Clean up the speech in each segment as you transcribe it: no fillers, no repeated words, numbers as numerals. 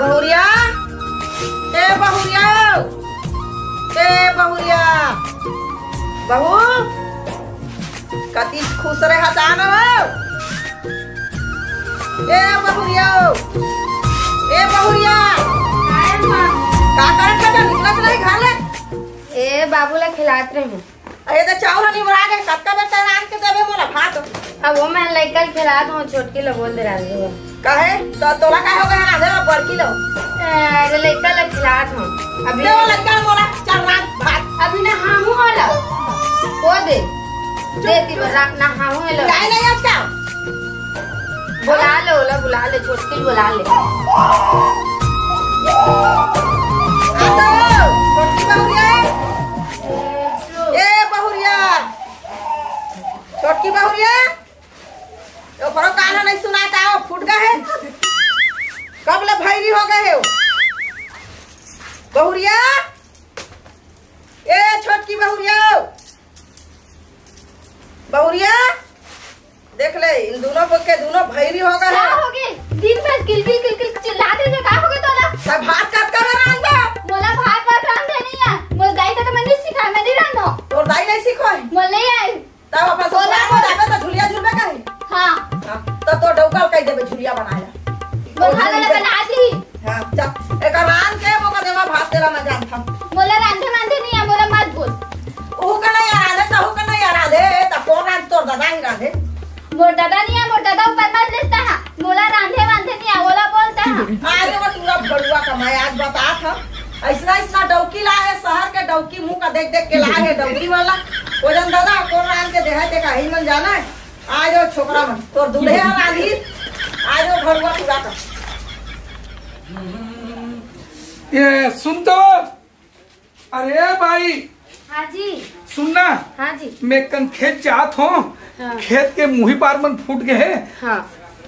बहुरिया, ए बहुरिया, ए बहुरिया, बहू कति खुश रहे हसान ए बहुरिया, ए बहुरिया का करत है निकलत नहीं घाले ए बाबूला खिलात रही हूँ। अरे तो चावल नहीं बना के कटका बेटा रात के देबे मोला भात अब वो मैं लइकल खिलात हूँ छोटकी लो बोल दे रहा हूँ काहे तो तोला काहे हो गया ना दे बड़की लो अरे लइकल खिलात हूँ अभी वो लड़का मोला चल रात भात अभी ना हामू वाला वो दे देती बरा ना हामू लो काय नहीं आज का बुला ले छोटकी बुला ले छोटकी बहुरिया तो करो काना नहीं सुनाता हो फूट गए है कब ले भैरी हो गए हो बहुरिया ए छोटकी बहुरिया बहुरिया देख ले इन दोनों के दोनों भैरी हो गए क्या हो गए दिन भर किलकिल चिल्ला दे का हो गए तोला सब भात कब का रांध मोला भात रांध नहीं है मोल गाय का तो मैंने सिखाया मैं नहीं रांधो और दाई नहीं सीखो मोल नहीं आए तब अपन सोला को जाबे तो झुलिया झुलबे काहे हां तो डौका कह देबे झुलिया बनाया मोल खाना बना दी हां चल एक रान के मोका देवा भात तेरा ना जान था मोला रांधे नहीं है मोला मत बोल ओ का नहीं रांधे तो हो का नहीं रांधे त कौन रांध तोर दादा ही रांधे मोर दादा नहीं है मोर दादा ऊपर मत लेता है मोला रांधे नहीं है बोला बोलता है आज वो पूरा बड़ुआ कमाए आज बता था ऐसा डौकी ला है शहर के डौकी मुंह का देख के ला है डौकी वाला वो जन दादा कौन रान के देहा देखा ही मन जाना है आज वो छोकरा मन तोर दूल्हे रांधी आज वो भड़ुआ पूरा का ये सुन तो अरे भाई हाँ जी सुनना हाँ जी मैं कल खेत जात हूँ हाँ। खेत के मुही पार मन फूट गए हाँ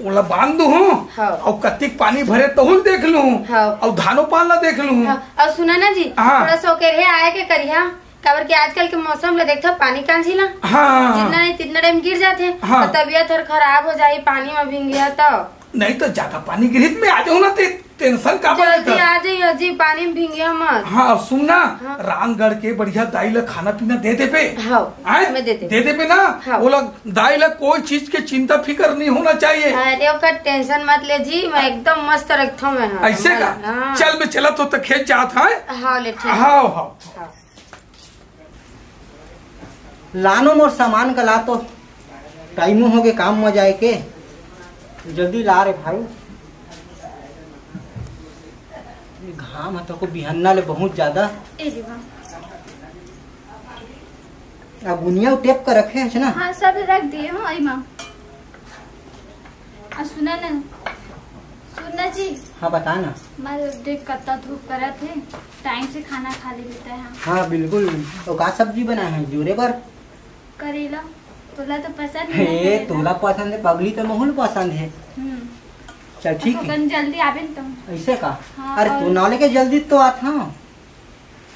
ओला बांध दू हूँ हाँ। और कत्तिक पानी भरे तो देख लूँ हाँ। और धानो पालना देख लूँ हाँ। और सुना ना जी हाँ। थोड़ा सौकेरे आए के करिया काबर के आजकल के मौसम में देखता पानी कान झीला हाँ जितना नहीं तितना टाइम गिर जाते हाँ। तो तबीयत थोड़ा खराब हो जाये पानी में भींग गया तो नहीं तो ज्यादा पानी गिरित में आ जाओ ना टेंशन का जल्दी आ जाइए जी पानी में भींग गया मत हाँ सुनना हाँ। रामगढ़ के बढ़िया दाई ला खाना पीना दे दे पे हाँ आए? मैं दे दे पे ना हाँ। वो लोग दाई ला कोई चीज के चिंता फिकर नहीं होना चाहिए अरे ओकर टेंशन मत ले जी मैं एकदम मस्त रखता हूँ मैं ऐसे का हाँ। चल मैं चला तो खेत जात है हाँ ले ठीक हाँ हाँ लानो मोर सामान का ला तो टाइम हो गए काम में जाए के जल्दी ला रे भाई घाम है तो को बिहन्ना ले बहुत ज्यादा अब बुनिया टेप कर रखे है ना हाँ सब रख दिए हो आई माँ सुना ना सुनना जी हाँ बता ना मैं देख कत्ता धूप करा थे टाइम से खाना खा ले लेता है हाँ बिल्कुल तो का सब्जी बनाए हैं जोरे पर करेला तोला तो पसंद हे है तोला पसंद है पगली तो महूल पसंद है चल ठीक है जल्दी आवे तुम ऐसे का हाँ, अरे तू ना लेके जल्दी तो आता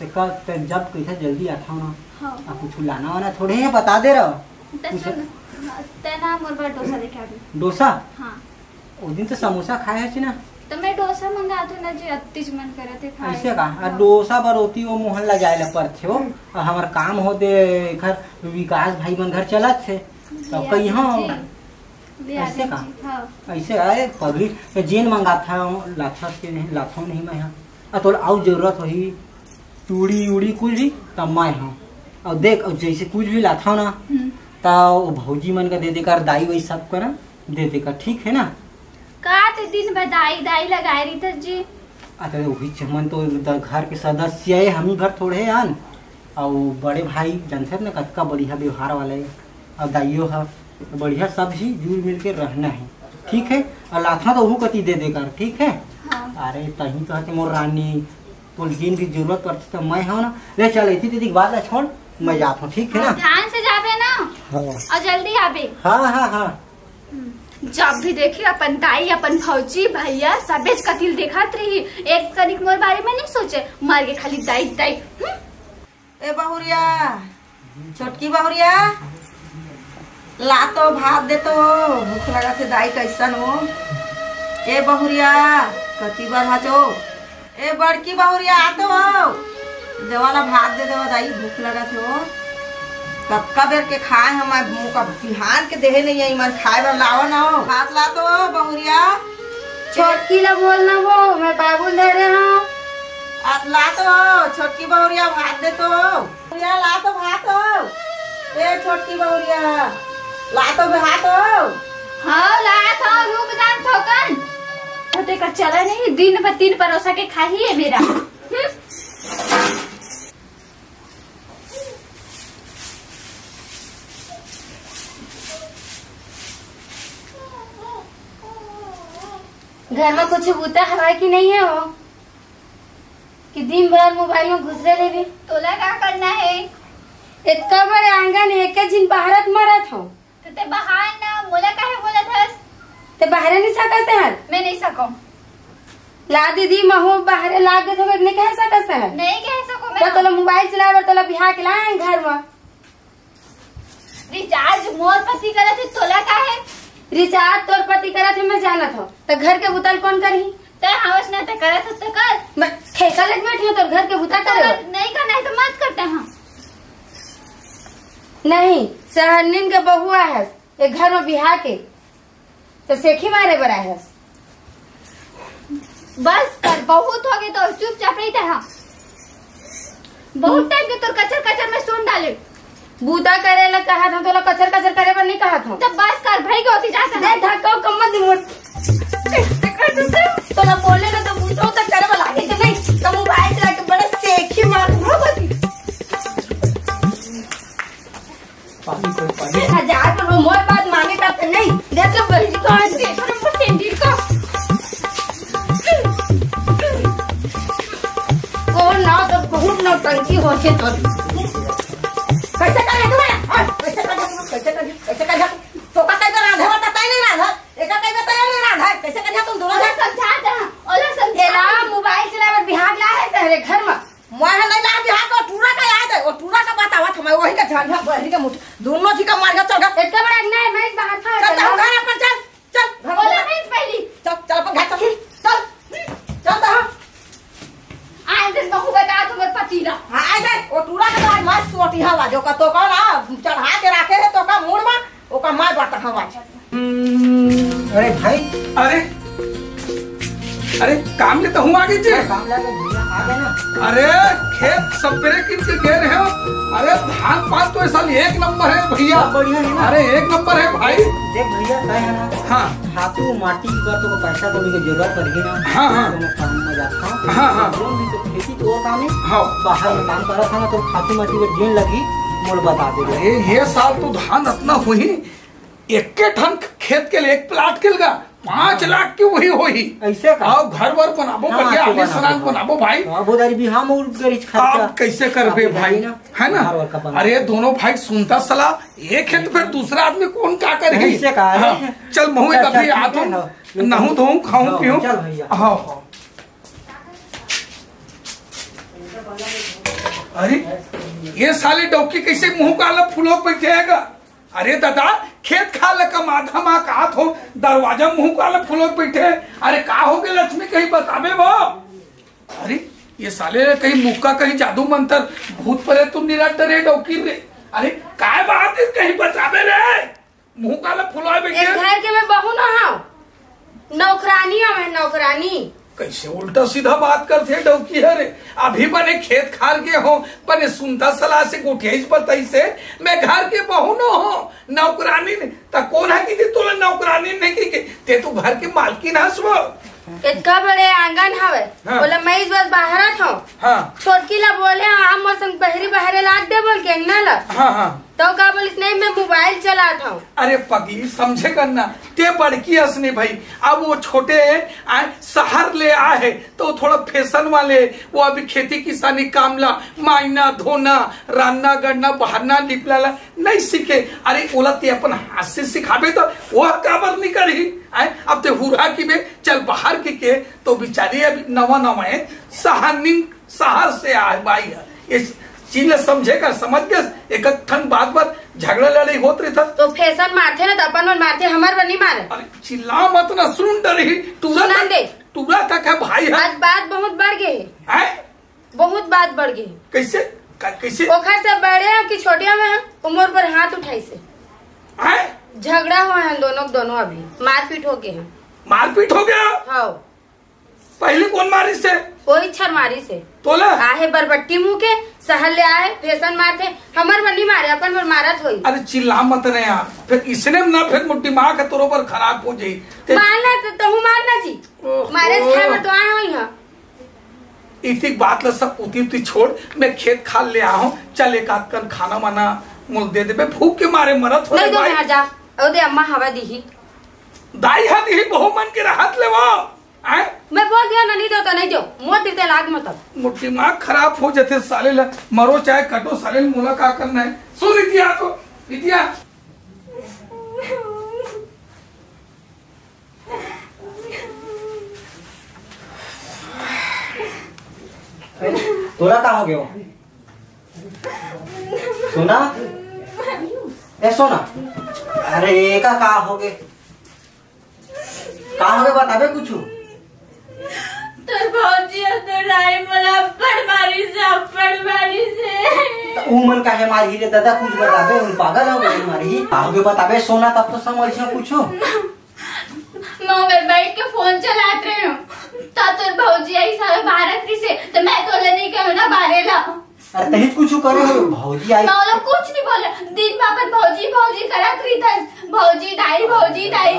जब कैसा जल्दी आता ना हाँ। कुछ लाना वाना थोड़े है बता दे रहा तेना मोर बार डोसा लेके आवे डोसा हाँ उस दिन तो समोसा खाए है ना तो मैं डोसा मंगा दू ना जी अत्तीज मन करे थे खाए ऐसे का डोसा बरोती वो मोहन लगाए ला पर थे और हमार काम हो दे घर विकास भाई मन घर चलत थे तो कहीं हाँ ऐसे का ऐसे आए पगली जेन मंगा था लाथा के नहीं लाथा नहीं मैं यहाँ थोड़ा और जरूरत हुई चूड़ी उड़ी कुछ भी तब मैं हाँ और देख और जैसे कुछ भी लाथा ना तो भौजी मन का दे देकर दाई वही सब कर दे देकर ठीक है ना का ते दिन बधाई दाई लगाए रही था जी अरे वही चमन तो घर के सदस्य है हम ही घर थोड़े हैं और बड़े भाई जानते ना कतका बढ़िया व्यवहार वाले और दाइयो है बढ़िया सब ही जुल मिल के रहना है ठीक है और लाथा तो वो कति दे देकर ठीक है हाँ। अरे तही कहते मोर रानी पुलकिन की जरूरत पड़ती तो मैं हूँ ना ले चल ऐसी दीदी बात है छोड़ मैं जाता हूँ ठीक है ना ध्यान से जावे ना हाँ और जल्दी आवे हाँ हाँ हाँ जब भी देखी अपन दाई अपन भौजी भैया सबेज कतिल देखत रही एक कनिक मोर बारे में नहीं सोचे मार के खाली दाई दाई ए बहुरिया छोटकी बहुरिया ला तो भात दे तो भूख लगा थे दाई कैसन हो। ए बहुरिया कति बार हाचो। ए बड़की बहुरिया आतो हो देवाला भात दे देवा दाई भूख लगा थे हो। कक्का बेर के खाए हम मुँह का बिहान के देहे नहीं आई मन खाए बर लावा ना हो। भात ला तो बहुरिया छोटकी ला बोलना वो मैं बाबू दे रहे हूँ। ला तो छोटकी बहुरिया भात दे तो बहुरिया ला तो भात हो। ए छोटकी बहुरिया ला तो भात हो। हाँ ला था रुक जान ठोकन तो देखा चला नहीं दिन पर 3 परोसा के खा ही है मेरा। घर में कुछ बूता हवा की नहीं है वो कि दिन भर मोबाइल में घुस रहे भी। तोला क्या करना है? इतना बड़े आंगन एक जिन बाहरत मरत हो तो ते बाहर ना मोला काहे बोला था? ते बाहर नहीं सकते हैं। मैं नहीं सकूं। ला दीदी महू बाहर ला दे तो नहीं कह सकते हैं। नहीं कह सकूं तो मैं। तोला मोबाइल चलावे तोला बिहार के लाए घर में रिचार्ज मोर पति करे थे तोला काहे? रिचार्ज तोर पति करत है मैं जानत हो तो घर के बुतल कौन करही? ते हवस ना ते करे तो कर। मैं ठेका लग बैठी हूँ तो घर के बुता करे नहीं करना है तो मत करते हैं। नहीं सहरनीन के बहुआ है एक घर में बिहार के तो सेखी मारे बड़ा है। बस कर बहुत हो गई तो चुपचाप रही था। बहुत टाइम के तोर कचर कचर में सुन डाले। बूता करे ला कहा था तोला कचर कचर करे पर नहीं कहा था। तो बस कर भाई के होती जाता दे धक्का कम्मा दिमोट तोला बोले ना तो बूता तक करे वाला आगे तो नहीं तो मोबाइल चला के बड़ा सेखी मार हो बदी पानी कोई पानी 1000 पर मोर बात मांगे का तो नहीं देख लो बहरी को आज दे पर हम सेंडिल का कौन ना तो बहुत नौटंकी होके तो कैसे करे तुम्हारा कैसे करे तो का कैसे राधा बता नहीं राधा एक का कैसे तैयार नहीं राधा कैसे करे तुम दोनों ओला समझा जा ओला समझा। एला मोबाइल चलावे बिहार ला है तेरे घर में मैं नहीं ला बिहार को टूरा का याद है वो टूरा का बतावा था मैं वही का झंझा बहरी का मुठ दोनों जी का मार के चल गया। इतना बड़ा नहीं मैं बाहर था चल चल घर अपन चल ओला नहीं पहली चल चल अपन घर चल तो आज दिन बहु बता तुम्हारे पति ला। हाँ आ गए वो टूरा का आज मस्त सोटी हवा जो का तो का ना चढ़ा के रखे है तो का मूड में वो का मार बाटा हवा। अरे भाई अरे अरे काम ले तो हूँ आगे जी। काम लगे भैया आ गए ना। अरे खेत सपेरे किनके गए रहे हो। अरे धान पान तो साल 1 नंबर है भैया। सब बढ़िया है ना। अरे 1 नंबर है भाई। देख भैया क्या है ना हाँ हाथू माटी पर तो पैसा तो मुझे जरूरत पड़ेगी ना। हाँ, हाँ। तो मैं काम में जाता हूँ। हाँ, हाँ। जो भी तो खेती तो वो काम है। हाँ। बाहर में काम कर रहा था ना तो खाती माटी में गेंद लगी मोल बता दे रहे। अरे ये साल तो धान इतना हुई 1 टन खेत के लिए 1 प्लाट के लगा 5 लाख की वही होई। ऐसे का आओ घर वर बनाबो हाँ, बढ़िया तो आलीशान बनाबो भाई। बहुत सारी भी हम और गरीब खर्चा आप कैसे करबे भाई है ना। घर वर का बना। अरे दोनों भाई सुनता सलाह एक खेत फिर दूसरा आदमी कौन का करेगी। ऐसे का है। हाँ, चल महू चल, कभी चल, आ ठीक है, हाँ। तो नहू धोऊं खाऊं हाँ, पीऊं। चल भैया। हाँ हाँ। अरे ये साले डौकी कैसे मुंह काला फूलों पे जाएगा। अरे दादा खेत खा लका माधा माँ कहा थो दरवाजा मुंह काला फूलों पे बैठे। अरे का हो गए लक्ष्मी कहीं बताबे वो। अरे ये साले कहीं मुक्का कहीं जादू मंत्र भूत परे तुम निराट रे डौकी रे। अरे काय बात है कहीं बताबे रे मुंह काला फूलों पे एक बैठे। घर के मैं बहू ना हूँ नौकरानी हूँ मैं नौकरानी। कैसे उल्टा सीधा बात करते डौकी है रे। अभी बने खेत खार के हो बने सुनता सलाह से गोठियाईस बताई से मैं घर के बहू न हो नौकरानी ने ता कौन है कि तोला नौकरानी नहीं की ते तू घर की मालकिन हस वो। इतना बड़े आंगन हवे हाँ। बोले मैं इस बार बाहर था हाँ छोटकी ला बोले हम मौसम बहरी बहरे लाग दे बोल के अंगना ला हाँ हाँ। तो का बोलिस नहीं मैं मोबाइल चला था। अरे पगली समझे करना ते बड़की हंसने भाई। अब वो छोटे शहर ले आए तो थोड़ा फैशन वाले वो अभी खेती किसानी कामला मायना धोना रान्ना गड़ना बहारना लिपला नहीं सीखे। अरे बोला ते अपन हाथ से सिखाबे तो वह काबर नहीं करी। अब ते हुरा की बे चल बाहर के तो बिचारी अभी नवा नवा है शहर से आए भाई ये चीज समझेगा समझ गए एक ठन बात पर झगड़ा लड़े नहीं होत रही था। तो फैशन मारते ना तो अपन मन मारते, हमार बन नहीं मारे। अरे चिल्ला मत ना, सुन डरी सुना दे। टूरा तक है भाई है। आज बात बहुत बढ़ गई हैं? बहुत बात बढ़ गई। कैसे कैसे? ओखर से बड़े हैं कि छोटे में हैं, उम्र पर हाथ उठाई से हैं? झगड़ा हुआ है दोनों अभी मारपीट हो गए हैं। मारपीट हो गया? हाँ। पहले कौन मारी से? वही छरमारी से। तोला आहे बरबट्टी मुँह के सहल ले आए फैशन मारते, हमार बनी मारे अपन पर मारत होई। अरे चिल्ला मत ने यार, फिर इसने ना फिर मुट्ठी मार के तोरो पर खराब हो जाई। मारना तो हूँ मारना जी, मारे छह में तो आए हुई है। इतनी बात ला सब उती छोड़, मैं खेत खाल ले आऊं, चल एक आध कन खाना वाना मुल दे दे, भूख के मारे मरत हो। नहीं दो मैं जा, ओ दे अम्मा हवा दी दाई हाथ ही बहु मन के राहत ले वो। मैं बोल दिया ना, नहीं दो तो नहीं दो, मोट दिखते लाग मत। मुट्ठी माँ खराब हो जाते साले ला, मरो चाहे कटो साले मुला का करना है। सुन इतिया तो इतिया तोरा का हो गयो? सोना ए सोना, अरे का हो गए? का हो गए बताबे कुछ? तो भौजी तो राय मला अप्पड़ मारी से उमन का है मारी रे दादा, कुछ बताबे। उन पागल हो गए मारी का हो गए बताबे सोना, तब तो समझ कुछो। मैं बैठ के फोन चलाते रही हूँ तब तो भौजी आई सारे भारत से, तो मैं तो नहीं कहूँ ना बारेला। अरे तही कुछ करे हो भौजी आई? मैं कुछ नहीं बोले, दिन भर भौजी भौजी करत रही था, भौजी दाई।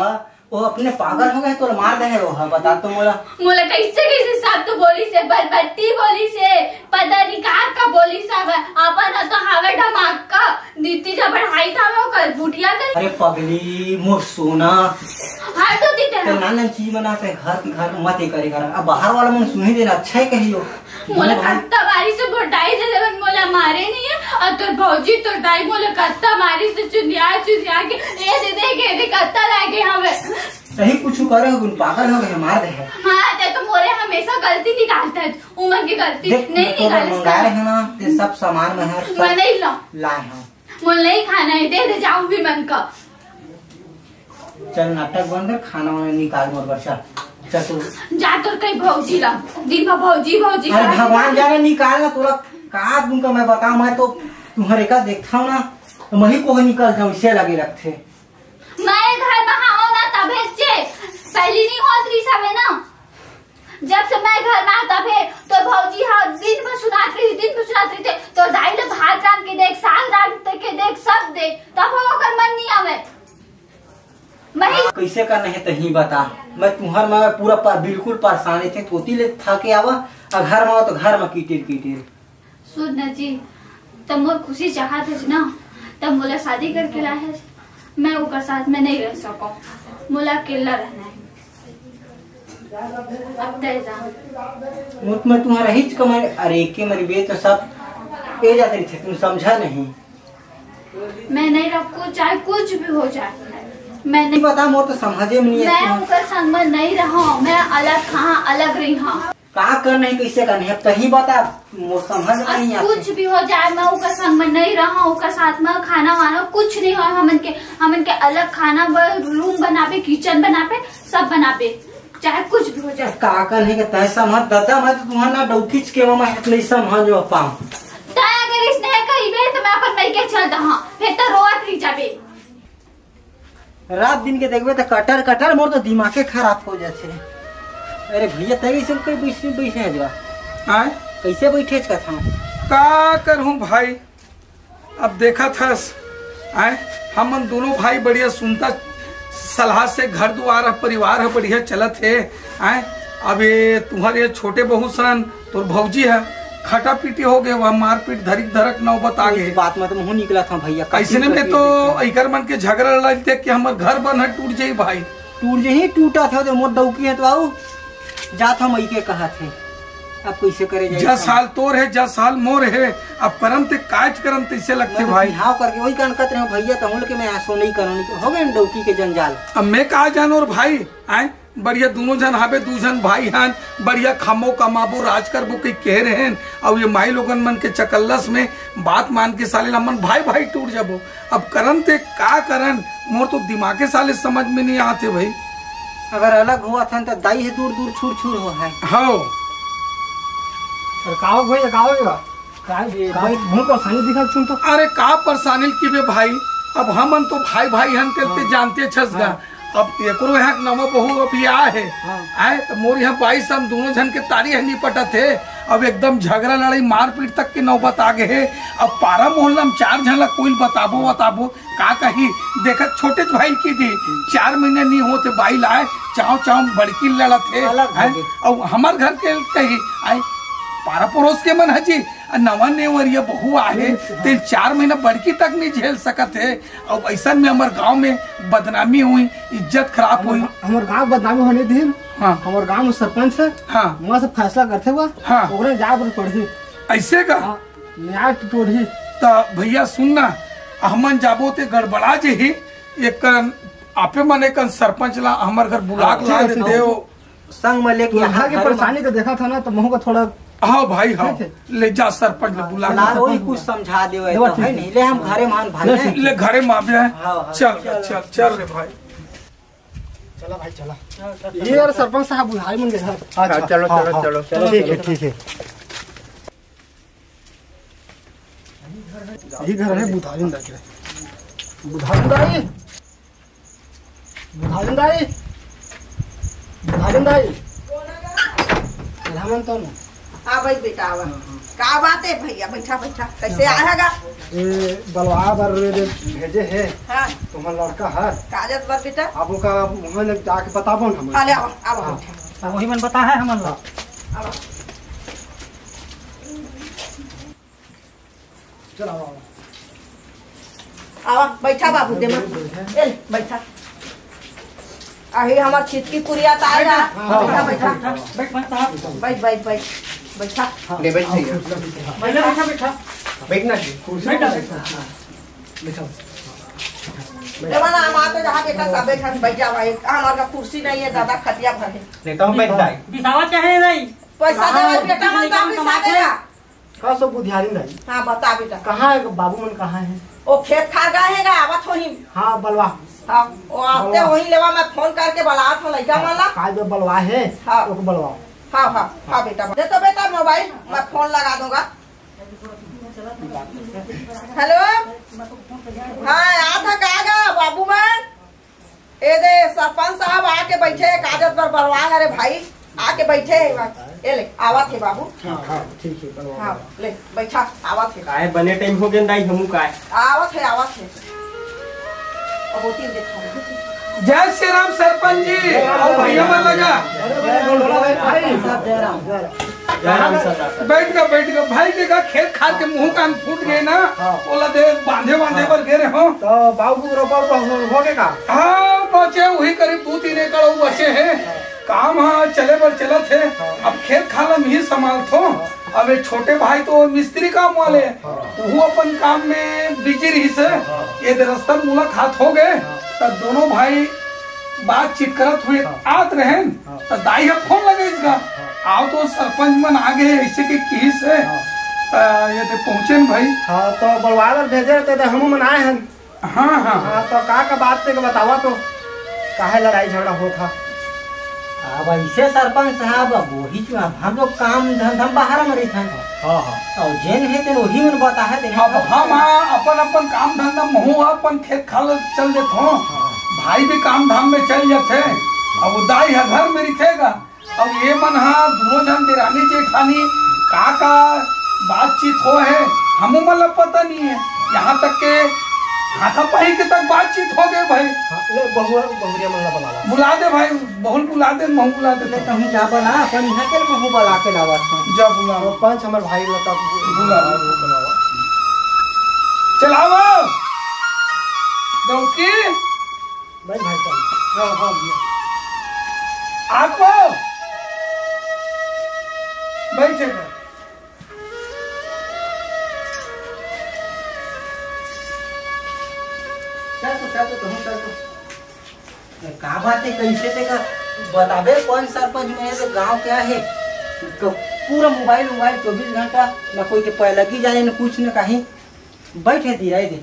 वो अपने पागल हो गए तो मार दे है वो। बता तो मोला कैसे सब तो बोली से बरबट्टी बोली से पता नहीं का बोली सब अपन तो हवे ढमाक का दीदी जब बढ़ाई था वो कर बुटिया कर। अरे पगली मोर सोना, हाँ तो दीदी तो नाना चीज बनाते घर की घर मत ही करे कर। अब बाहर वाला मन सुनी देना अच्छा है कहियो। मोला कत्ता मारी से बुटाई दे मोला मारे नहीं है, और तो भौजी तो डाई मोला कत्ता मारी से चुनिया के ए दे कत्ता लागे हमें। सही कुछ करे हो, पागल हो गए मार दे है। हाँ तो मोरे हमेशा गलती निकालता है, उमर की गलती नहीं निकालता है ना। ते सब सामान में है, मैं नहीं लाए हैं। मुझे नहीं खाना है, दे जाऊं भी मन का। चल नाटक बंद कर, खाना वाना निकाल मोर बच्चा। चल तू जा तो कहीं भौजी ला दिन भर भौजी। अरे भगवान जाने निकालना तोरा का दूंगा मैं बताऊं। मैं तो तुम्हारे का देखता हूँ ना, तो वही को निकल जाऊँ, इसे लगे रखे। मैं घर में आऊँ ना तब पहली नहीं होत रही सब है ना, जब से मैं घर में आता है तो भौजी दिन में सुनाती थे तो दाई ले भात रांध के देख, साग रांध के देख, सब दे, तब होकर मन नहीं आवे। कैसे करना है तही बता। मैं तुम्हार में पूरा बिल्कुल परेशान थे, तोती ले थके आवा, और घर में तो घर में कीटिर। सुन न जी, तब मोर खुशी चाहत है ना, तब मोला शादी करके लाए है, मैं उनका साथ में नहीं रह सकूं, मोला अकेला रहना है। अब तय जा मैं तुम्हारा हिच कमाई। अरे के मरी बे तो सब ए जाते थे, तुम समझा नहीं। मैं नहीं रखू चाहे कुछ भी हो जाए, मैं नहीं बता मोर तो समझे में नहीं। मैं उनका संग में नहीं रहा, मैं अलग कहाँ अलग रही हूँ। का करना है कैसे करना है तही बता, मोर समझ नहीं आता। कुछ भी हो जाए मैं उनका संग में नहीं रहा, उनका साथ में खाना वाना कुछ नहीं हो। हमन के अलग खाना रूम बनाबे, किचन बनाबे, सब बनाबे, चाहे कुछ भी हो जाए। का करने के तय समझ दादा, मैं तो तुम्हारा डौकीच के मैं नहीं समझ पाऊँ। अगर इसने कही तो मैं अपन नहीं के चलता हूँ, फिर तो रोत रही जाबे। रात दिन के देखबे तो कटर मोर तो दिमागे खराब हो जाते। अरे भैया तय सब कहीं बैठे है जरा, कैसे बैठे का करूं भाई। अब देखा था हम दोनों भाई बढ़िया सुनता सलाह से घर द्वार परिवार है बढ़िया चलत है। अब ये तुम्हारे छोटे बहू सन तो भौजी है, खटा पीटी हो गए, वह मारपीट धरक नौबत आ गए। बात में तो मुँह निकला था भैया। ऐसे में तो इकर मन के झगड़ा लड़ते कि हमारे घर बन टूट जाये भाई। टूट जाये टूटा था, मोर डौकी है तो आओ जात हम के कहा थे। अब कैसे करे जाए? 10 साल तोर है, 10 साल मोर है, अब करम ते काज करम तैसे लगते भाई। हाँ करके वही कहते रहे भैया, तो हम लोग मैं आसो नहीं करो हो गए डौकी के जंजाल। अब मैं कहा जानो और भाई बढ़िया दोनों जन हावे, दू जन भाई हन, बढ़िया खामो कमाबो राज करबो के कह रहे हैं। अब ये माई लोगन मन के चकल्लस में बात मान के साले मन भाई भाई टूट जाबो। अब करन ते का करन, मोर तो दिमाग के साले समझ में नहीं आते भाई। अगर अलग हुआ था तो दाई है दूर दूर छूर छूर हो है। हाँ काओ भाई काओ भाई बहुत परेशानी दिखा सुन तो। अरे का परेशानी की बे भाई, अब हमन तो भाई भाई हन करते जानते छसगा। अब एकरो यहाँ नवा बहू अब ये आए आए तो मोर यहाँ 22 हम दोनों जन के तारी है निपटा थे। अब एकदम झगड़ा लड़ाई मारपीट तक की नौबत आ गए है। अब पारा मोहल्ला में 4 जन कोई बताबो का कही देखा छोटे भाई की थी 4 महीने नहीं होते बाई लाए चाव चाव बड़की लड़ा थे। और हमार घर के कही आए पारा पड़ोस के मन हजी नवा नेवरिया बहू आहे ते 4 महीना बड़की तक नहीं झेल सकत है। अब ऐसा में हमारे गांव में बदनामी हुई, इज्जत खराब हुई। हमारे गांव बदनामी होने दिन। हाँ हमारे गांव में सरपंच है। हाँ वहाँ से फैसला करते हुआ। हाँ ओकरे जाए पर पड़ी ऐसे का न्याय टूटी। तो भैया सुनना हमन जाबो ते गड़बड़ा जे ही एक आपे मने कन सरपंच ला हमारे घर बुला के देते हो संग में लेके यहाँ की परेशानी को देखा था ना तो महू का थोड़ा। हाँ भाई हाँ ले जा सरपंच ले बुला वही कुछ समझा दे नहीं ले हम घरे मान भाई ले घरे माफिया है। चल चल चल रे भाई चला भाई चला। ये यार सरपंच साहब बुझाई मन गया। अच्छा चलो चलो चलो चलो ठीक है ठीक है। यही घर है बुधालिंदा के। बुधालिंदाई बुधालिंदाई बुधालिंदाई रामन तो हाँ भाई बेटा आवा। का बात है भैया, बैठा बैठा कैसे आएगा? ये बलवा बर भेजे है। हाँ तुम्हारा लड़का है कागज पर बेटा आप उनका वहाँ जाके बताबो ना। हाँ ले आओ आओ बैठा। वही मन बता है हमन ला। चलो आओ आवा बैठा बाबू दे मन बैठा। अही हमार छिटकी पुरिया ताया। बैठा बैठा बैठ बैठ बैठ बैठा ले बैठ बैठा बैठा बैठना बैठा देवाना हम आते जहाँ बेटा सब बैठा बैठ जा भाई। हमारे का कुर्सी नहीं है दादा खटिया भर है। लेता हूं बैठ जाए दिखावा चाहे नहीं पैसा देवा बेटा मन का पैसा देगा। का सब बुधियारी नहीं। हाँ बता बेटा कहाँ है बाबू मन कहाँ है? वो खेत खा गए है आवत होही। हाँ बलवा। हाँ वो आते वही लेवा मैं फोन करके बलात हो लइका वाला। का जो बलवा है हाँ वो बलवा। हाँ हाँ हाँ बेटा दे तो बेटा मोबाइल मैं फोन लगा दूंगा। हेलो हाँ यहाँ था कहा बाबू मैं ये दे सरपंच साहब आके बैठे कागज पर बलवा। अरे भाई आके बैठे ये ले आवत है बाबू। हाँ ठीक है बलवा। हाँ ले बैठा आवत है। काय बने टाइम हो गया नहीं हमू काय आवत है आवत है। अब वो तीन देखो। जय श्री राम सरपंच जी। और भैया मन लगा बैठ गया भाई देखा खेत खाद के मुंह कान फूट गए ना। बोला दे बांधे बांधे पर गिरे हो तो बाबू रोपा हो गए का। हाँ बचे वही करीब 2-3 एकड़ बचे हैं। काम हाँ चले बर चला थे। अब खेत खाला में ही संभाल थो। अब एक छोटे भाई तो मिस्त्री काम वाले वो अपन काम में बिजी रही से ये दरअसल मुलाकात हो गए। तो दोनों भाई बातचीत करत हुए आत रहे तो दाई है फोन लगे इसका आओ तो सरपंच मन आ गए ऐसे के की से ये तो पहुंचे भाई। हाँ तो बलवागर भेजे थे तो हम मन आए हैं। हाँ हाँ हाँ तो का बात से बतावा तो काहे लड़ाई झगड़ा हो था। अब ऐसे सरपंच साहब वही हम लोग काम धंधा बाहर में रही था। हाँ हाँ और जेन है तो वही मन बता है। अब हम अपन अपन काम धंधा महू अपन खेत खाल चल देते भाई भी काम धाम में चल जाते। अब वो दाई है घर में रिखेगा। अब ये मन हाँ दोनों जन देरानी जेठानी का बातचीत हो है हमू मतलब पता नहीं है। यहाँ तक के हाथापाई के तक बातचीत हो गए भाई। बहुरिया मन बुला दे भाई बहुल बुला दे महू बुला दे। कहीं जा बना अपन यहाँ के महू बुला के लावा जा बुला पंच हमारे भाई लता बुला चलाओ डौकी भाई भाई चल। हाँ आपको बैठे का बात है कैसे ते का बताबे कौन सरपंच में है गाँव क्या है पूरा मोबाइल 24 घंटा न कोई के पै लगी जाए न कुछ न कहीं बैठे दिया दे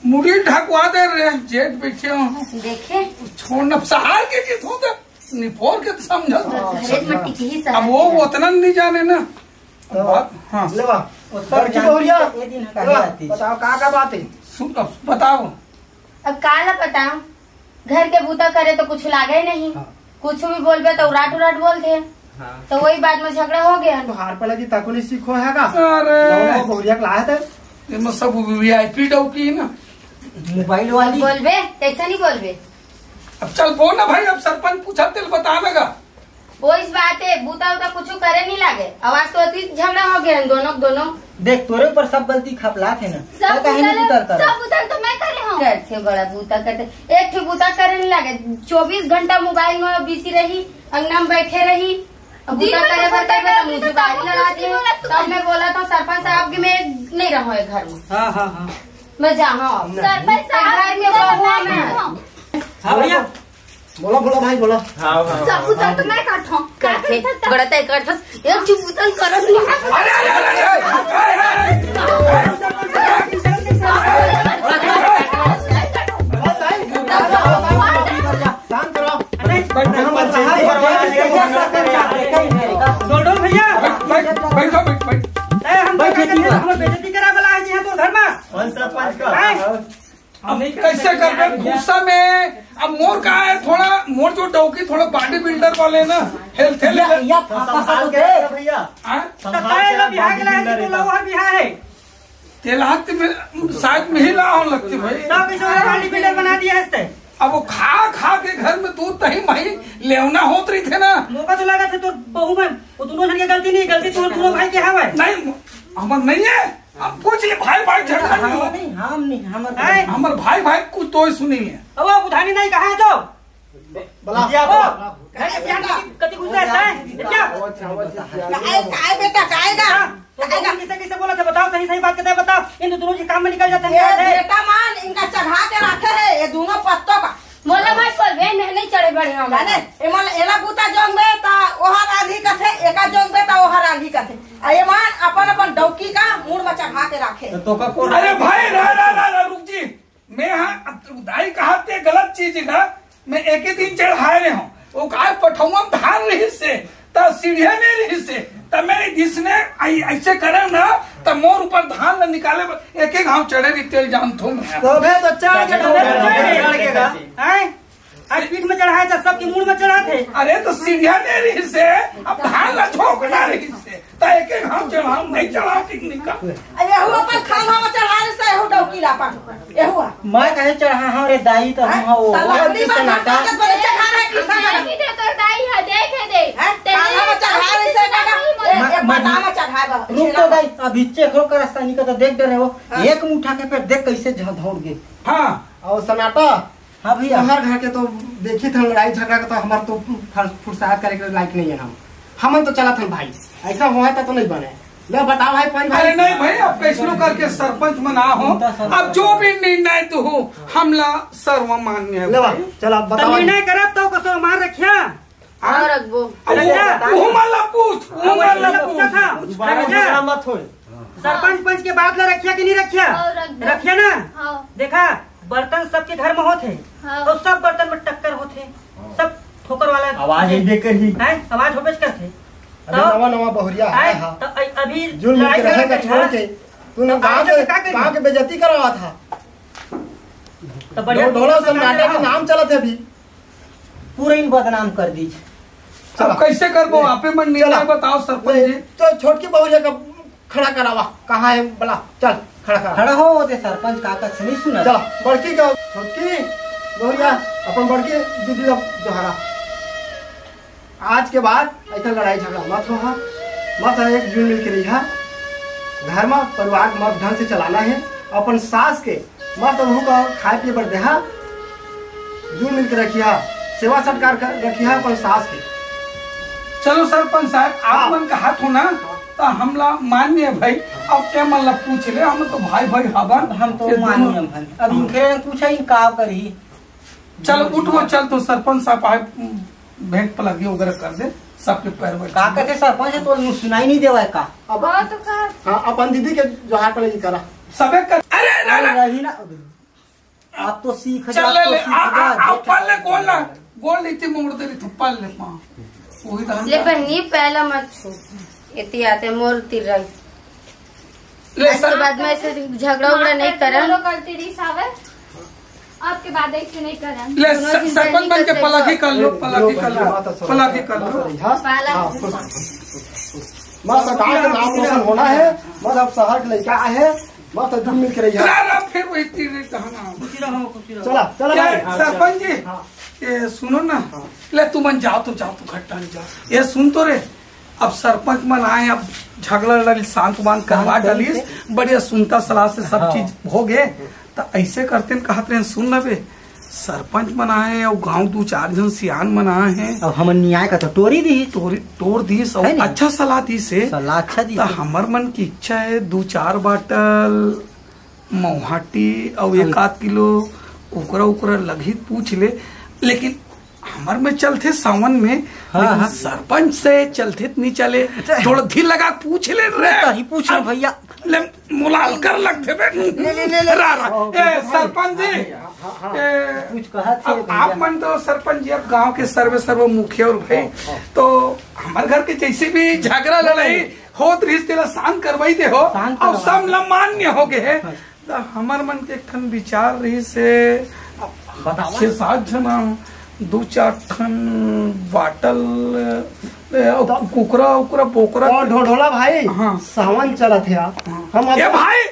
मुड़ी ढकवा दे रहे जेठ बैठे हो देखे छोड़ना सहार के किस होता निपोर के समझ घरेट में टिकी ही अब वो उतना नहीं जाने ना हाँ लेवा बड़की बहुरिया बताओ का बात है बताओ। अब काला बताओ घर के बूता करे तो कुछ लागे नहीं कुछ भी बोलबे तो उराट बोलते तो वही बात में झगड़ा हो गया। तो हार पड़ा की ताकुली सीखो है का अरे बहुरिया के लाया था इनमें सब VIP डौकी ना मोबाइल वाली बोलबे कैसे नहीं बोलबे। अब चल बोल ना भाई अब सरपंच पूछा तेल बता लगा वो इस बात है बूता उता कुछ करे नहीं लागे आवाज तो अति झगड़ा हो गया दोनों देख तोरे ऊपर सब गलती खपला थे ना सब उतर तो मैं करे हूँ करते बड़ा बूता करते एक ठे बूता करे नहीं लागे 24 घंटा मोबाइल में बिजी रही अंगना में बैठे रही बूता करे तो मुझे गाड़ी लड़ाती है तब मैं बोला था सरपंच साहब की मैं नहीं रहूँ घर में। हाँ मैं जाऊँ सरपंच साहब भैया बोला भाई बोला सब उतर तो मैं काटूँ करते बड़ा तय करते एक चुप उतर करत शांत रहो कैसे कर गुस्सा में अब मोर का है थोड़ा मोर जो डौकी थोड़ा बॉडी बिल्डर वाले ना हेल्थ तेलाक में शायद में ही लाओ लगती भाई बना दिया है अब वो खा के घर में दूध दही मही लेवना होत रही थे ना मौका तो लगा था तो बहू में वो दोनों जन की गलती नहीं गलती तो दोनों भाई के है नहीं हमार नहीं है अब पूछ ले भाई झगड़ा नहीं हम नहीं हमार भाई कुछ तो सुनी है अब वो बुधानी नहीं कहा है तो बोला कति कुछ रहता है क्या काय बेटा काएगा किसे बोला था बताओ सही बात कहते बताओ इन दोनों के काम में निकल जाते ये हैं बेटा मान इनका चढ़ा के रखे है ये दोनों पत्तों का मोला भाई बोलबे नहीं चढ़े बड़े हम माने एमन एला बूता जोंगबे ता ओहा रांधी कथे एका जोंगबे ता ओहा रांधी कथे आ ये मान अपन डौकी का मूड में चढ़ा के रखे तो का कौन अरे भाई रुक जी मैं दाई कहा ते गलत चीज का मैं एक ही दिन चढ़ाए रहे हूँ वो काय पठौआ धान रही से त सीढ़िया नहीं रही से त मेरे जिसने ऐसे करे ना त मोर ऊपर धान न निकाले एक घाव चढ़े रही तेल जान थो तो भे तो चढ़ के आज पीठ में चढ़ाया था सबके मुंह में चढ़ाते अरे तो सीढ़िया नहीं रही से अब धान ला झोंकना रही से त एक घाव चढ़ाऊ नहीं चढ़ाऊ टिकनिक का एहु अपन खाना में चढ़ाने से एहु डौकी ला पा एहु मैं कहे चढ़ा हां रे दाई तो हम हो तलाडी में नाटक बने चढ़ाने की समय भी दे तो दाई है देखे दे खाना में चढ़ाने से काका एक बता में चढ़ाबा रुक तो दाई अभी चेक हो कर रास्ता निकल तो देख दे रहे हो एक मुठा के पे देख कैसे दौड़ गए हाँ और सनाटा हाँ भैया हर घर के तो देखी थे लड़ाई झगड़ा के तो हमारे तो फुर्सत करे के लायक नहीं है हम तो चला थे भाई ऐसा हुआ था तो नहीं बने ले बताओ भाई अरे नहीं भाई अब कैसनो करके सरपंच मना हो अब जो भी निर्णय तो हो हमला सर्वमान्य है ले चल आप बताओ निर्णय करब तो कसो मार रखिया और रखबो मत हो सरपंच पंच के बाद रखिया कि नहीं रखिया रखिया ना देखा बर्तन सबके घर में होते तो सब बर्तन में टक्कर होते सब ठोकर वाला आवाज आवाज होबे करते नवा बहुरिया है तो अभी जुल्म के रहेगा छोड़ के तूने गांव के बेइज्जती करवा था तो बढ़िया ढोला सन्नाटा के नाम चला थे अभी पूरा इन बदनाम कर दी अब कैसे करबो आपे मन निर्णय बताओ सरपंच जी तो छोटकी बहुरिया का खड़ा करावा कहाँ है बोला चल खड़ा हो ते सरपंच काका से नहीं सुना चल बड़की का छोटकी बहुरिया अपन बड़की दीदी का जोहारा आज के बाद ऐसा लड़ाई झगड़ा मत हो मत एक जुल मिल के रही घर में परिवार मत ढंग से चलाना है अपन सास के मत बहू का खाए पिए पर देहा जुल मिल के रखिया सेवा सत्कार कर रखिया अपन सास के। चलो सरपंच साहब आप मन का हाथ हो ना तो हमला मान्य है भाई अब क्या मन ला पूछ ले हम तो भाई हवन हम तो मान्य भाई अब इनके पूछा इन का करी चल उठो चल तो सरपंच साहब भेंट पलगी वगैरह कर दे सबके पैर में। का कहते सरपंच तो सुनाई नहीं देवा का। अब हाँ तो का हाँ अपन दीदी के जोहार करे करा सबे कर। अरे रही ना आप तो सीख जा, चल आप तो ले सीख जा। आ पल ले गोल ना गोल नीति मोड़ दे रही पल ले मां वही तो ले बहनी पहला मत छू इतनी आते मोर तिर रही ले इसके बाद में ऐसे झगड़ा उगड़ा नहीं करन करती रही सावर आपके बाद ऐसे नहीं करन। ले सरपंच बन के पलगी कर लो पलगी कर लो पलगी कर लो। पहला मत गाँव के नाम रोशन होना है, मत अब शहर के लड़का है, मत जुड़ मिल के रही है। फिर वही तीर कहना चला चला सरपंच जी ये सुनो ना ले तू मन जाओ तो घट्टा नहीं जाओ ये सुन तो रे अब सरपंच मन आए अब झगड़ा लड़ी शांत बांध करवा डाली बढ़िया सुनता सलाह से सब चीज हो गए तो ऐसे करते कहते हैं सुन न बे सरपंच मन आए और गांव 2-4 जन सियान मन आए हैं अब हम न्याय का तो टोरी दी तोड़ दी सब अच्छा सलाह दी से सलाह अच्छा दी। तो हमर मन की इच्छा है 2-4 बाटल महुहाटी और 1-8 किलो कुकरा लगी पूछ ले लेकिन हमार में चलते सावन में हाँ। सरपंच से चलते नहीं चले थोड़ा धीर लगा पूछ ले रे पूछ भैया ले मुलाल कर लगते सरपंच जी कुछ कहा आप मन तो सरपंच जी अब गांव के सर्व मुखिया और भाई तो हमारे घर के जैसे भी झगड़ा लड़ाई हो रिश्ते शांत करवाई दे हो और सब मान्य हो गए तो हमार मन के ठन विचार रही से 6-7 जना 2-4 ठन बाटल कुकरा बोकरा और ढोढोला भाई हाँ। सावन चला थे आप हम ये भाई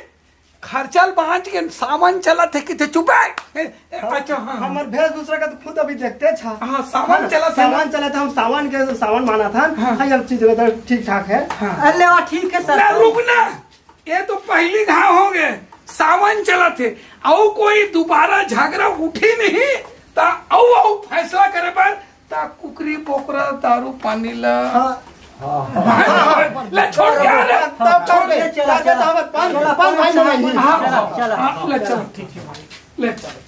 खर्चल बांट के सामान चला थे कि चुप है। अच्छा हाँ हमारे भेष दूसरा का तो खुद अभी देखते था। हाँ सामान चला था हम सावन माना था। हाँ अब चीज ठीक ठाक है। अरे ठीक है सर रुकना ये तो पहली घाव हो गए सावन चला थे और कोई दोबारा झगड़ा उठी नहीं औ फैसला करे पर ता कुकरी पोकरा दारू पानी ला ले छोड़ के आ ले तब छोड़ दे चला 5 भाई चलो ठीक है भाई ले चलो।